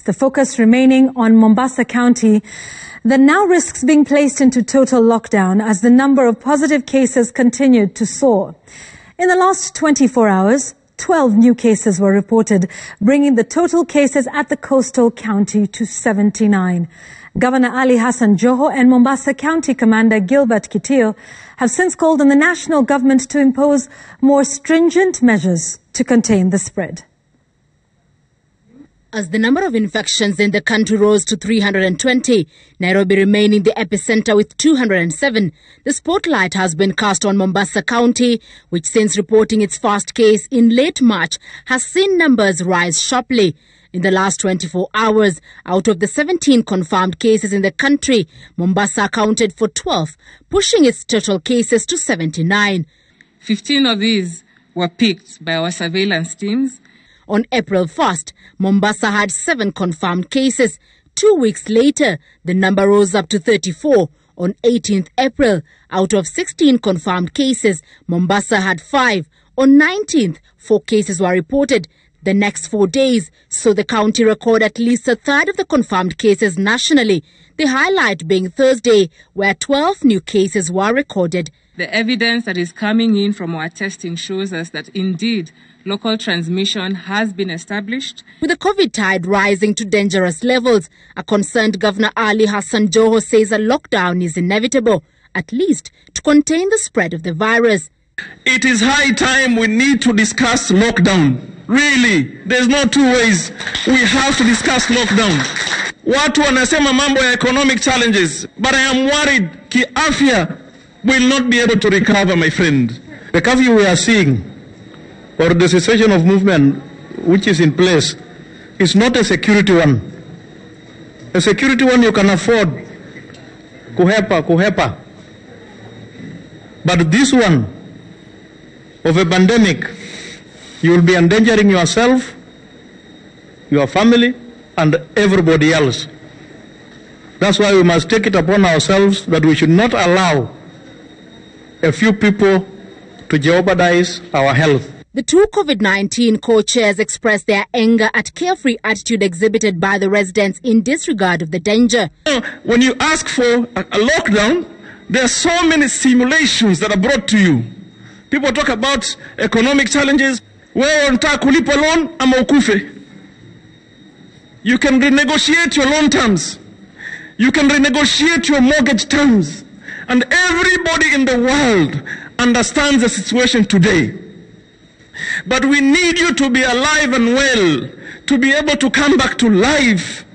The focus remaining on Mombasa County that now risks being placed into total lockdown as the number of positive cases continued to soar. In the last 24 hours, 12 new cases were reported, bringing the total cases at the coastal county to 79. Governor Ali Hassan Joho and Mombasa County Commander Gilbert Kitio have since called on the national government to impose more stringent measures to contain the spread. As the number of infections in the country rose to 320, Nairobi remaining the epicenter with 207, the spotlight has been cast on Mombasa County, which since reporting its first case in late March has seen numbers rise sharply. In the last 24 hours, out of the 17 confirmed cases in the country, Mombasa accounted for 12, pushing its total cases to 79. 15 of these were picked by our surveillance teams. On April 1st, Mombasa had 7 confirmed cases. 2 weeks later, the number rose up to 34. On 18th April, out of 16 confirmed cases, Mombasa had 5. On 19th, 4 cases were reported. The next 4 days saw the county record at least a third of the confirmed cases nationally, the highlight being Thursday, where 12 new cases were recorded. The evidence that is coming in from our testing shows us that indeed local transmission has been established. With the COVID tide rising to dangerous levels, a concerned Governor Ali Hassan Joho says a lockdown is inevitable, at least to contain the spread of the virus. It is high time we need to discuss lockdown. Really, there's no two ways. We have to discuss lockdown. Watu wanasema mambo ya economic challenges, but I am worried kiafya will not be able to recover, my friend. The curfew we are seeing, or the cessation of movement which is in place, is not a security one. A security one you can afford, kuhepa. But this one, of a pandemic, you will be endangering yourself, your family, and everybody else. That's why we must take it upon ourselves that we should not allow a few people to jeopardize our health. The two COVID-19 co-chairs expressed their anger at carefree attitude exhibited by the residents in disregard of the danger. When you ask for a lockdown, there are so many simulations that are brought to you. People talk about economic challenges. Where unataka kulipa loan ama ukufe. You can renegotiate your loan terms. You can renegotiate your mortgage terms. And everybody in the world understands the situation today. But we need you to be alive and well, to be able to come back to life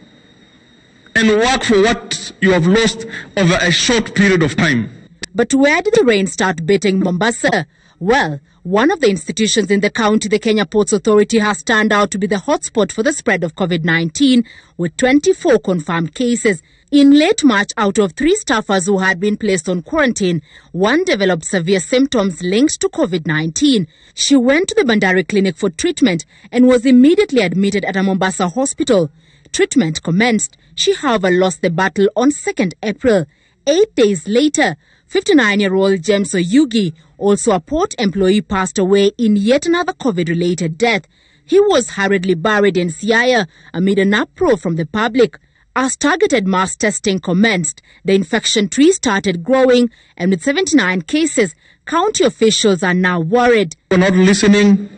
and work for what you have lost over a short period of time. But where did the rain start beating Mombasa? Well, one of the institutions in the county, the Kenya Ports Authority, has turned out to be the hotspot for the spread of COVID-19, with 24 confirmed cases. In late March, out of 3 staffers who had been placed on quarantine, 1 developed severe symptoms linked to COVID-19. She went to the Bandari clinic for treatment and was immediately admitted at a Mombasa hospital. Treatment commenced. She, however, lost the battle on 2nd April. 8 days later, 59-year-old James Oyugi, also a port employee, passed away in yet another COVID-related death. He was hurriedly buried in Siaya amid an uproar from the public. As targeted mass testing commenced, the infection tree started growing, and with 79 cases, county officials are now worried. We're not listening.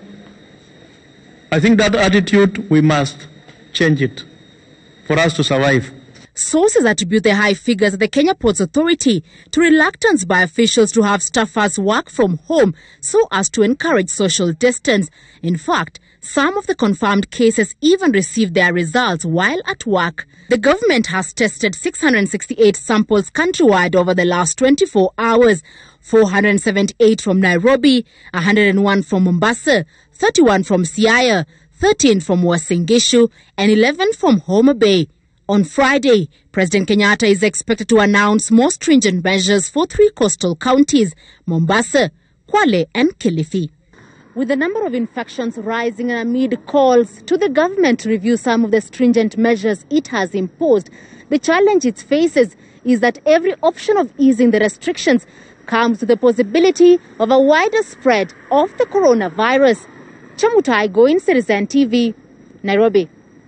I think that attitude, we must change it for us to survive. Sources attribute the high figures at the Kenya Ports Authority to reluctance by officials to have staffers work from home so as to encourage social distance. In fact, some of the confirmed cases even received their results while at work. The government has tested 668 samples countrywide over the last 24 hours, 478 from Nairobi, 101 from Mombasa, 31 from Siaya, 13 from Uasin Gishu, and 11 from Homa Bay. On Friday, President Kenyatta is expected to announce more stringent measures for 3 coastal counties, Mombasa, Kwale and Kilifi. With the number of infections rising and amid calls to the government to review some of the stringent measures it has imposed, the challenge it faces is that every option of easing the restrictions comes with the possibility of a wider spread of the coronavirus. Chamutai Goin, Citizen TV, Nairobi.